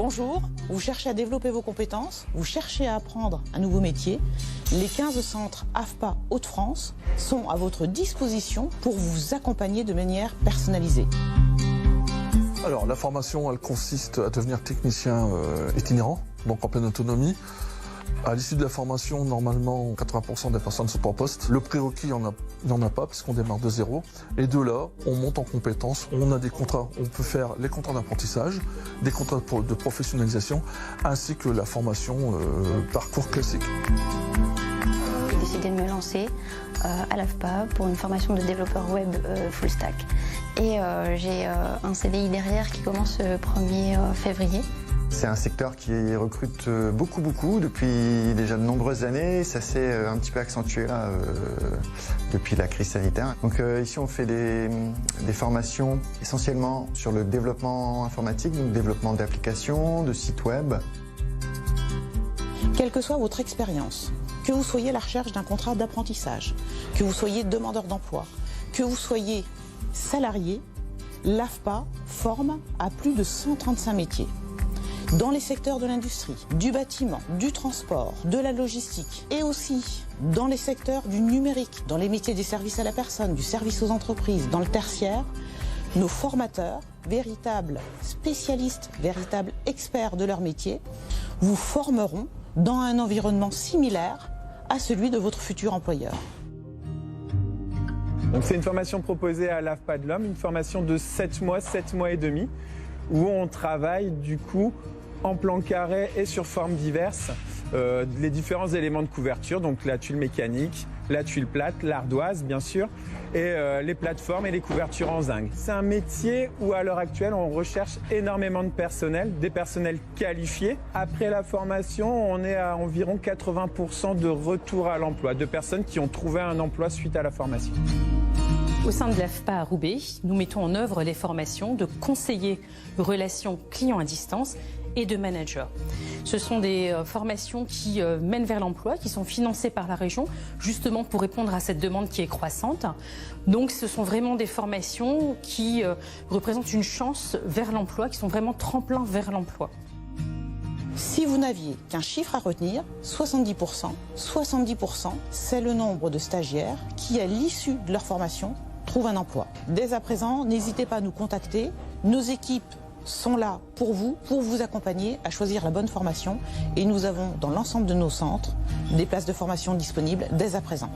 Bonjour, vous cherchez à développer vos compétences, vous cherchez à apprendre un nouveau métier. Les 15 centres AFPA Hauts-de-France sont à votre disposition pour vous accompagner de manière personnalisée. Alors la formation, elle consiste à devenir technicien itinérant, donc en pleine autonomie. À l'issue de la formation, normalement, 80% des personnes sont en poste. Le prérequis, il n'y en a pas, puisqu'on démarre de zéro. Et de là, on monte en compétences, on a des contrats, on peut faire les contrats d'apprentissage, des contrats de professionnalisation, ainsi que la formation parcours classique. J'ai décidé de me lancer à l'AFPA pour une formation de développeur web full stack. Et j'ai un CDI derrière qui commence le 1er février. C'est un secteur qui recrute beaucoup depuis déjà de nombreuses années. Ça s'est un petit peu accentué là depuis la crise sanitaire. Donc ici on fait des formations essentiellement sur le développement informatique, donc développement d'applications, de sites web. Quelle que soit votre expérience, que vous soyez à la recherche d'un contrat d'apprentissage, que vous soyez demandeur d'emploi, que vous soyez salarié, l'AFPA forme à plus de 135 métiers. Dans les secteurs de l'industrie, du bâtiment, du transport, de la logistique et aussi dans les secteurs du numérique, dans les métiers des services à la personne, du service aux entreprises, dans le tertiaire, nos formateurs, véritables spécialistes, véritables experts de leur métier, vous formeront dans un environnement similaire à celui de votre futur employeur. Donc c'est une formation proposée à l'AFPA de l'Homme, une formation de 7 mois et demi, où on travaille du coup en plan carré et sur formes diverses, les différents éléments de couverture, donc la tuile mécanique, la tuile plate, l'ardoise bien sûr, et les plateformes et les couvertures en zinc. C'est un métier où à l'heure actuelle on recherche énormément de personnel, des personnels qualifiés. Après la formation, on est à environ 80% de retour à l'emploi, de personnes qui ont trouvé un emploi suite à la formation. Au sein de l'AFPA à Roubaix, nous mettons en œuvre les formations de conseillers relations clients à distance et de managers. Ce sont des formations qui mènent vers l'emploi, qui sont financées par la région, justement pour répondre à cette demande qui est croissante. Donc ce sont vraiment des formations qui représentent une chance vers l'emploi, qui sont vraiment tremplins vers l'emploi. Si vous n'aviez qu'un chiffre à retenir, 70%, c'est le nombre de stagiaires qui, à l'issue de leur formation, trouvent un emploi. Dès à présent, n'hésitez pas à nous contacter. Nos équipes sont là pour vous accompagner à choisir la bonne formation. Et nous avons dans l'ensemble de nos centres des places de formation disponibles dès à présent.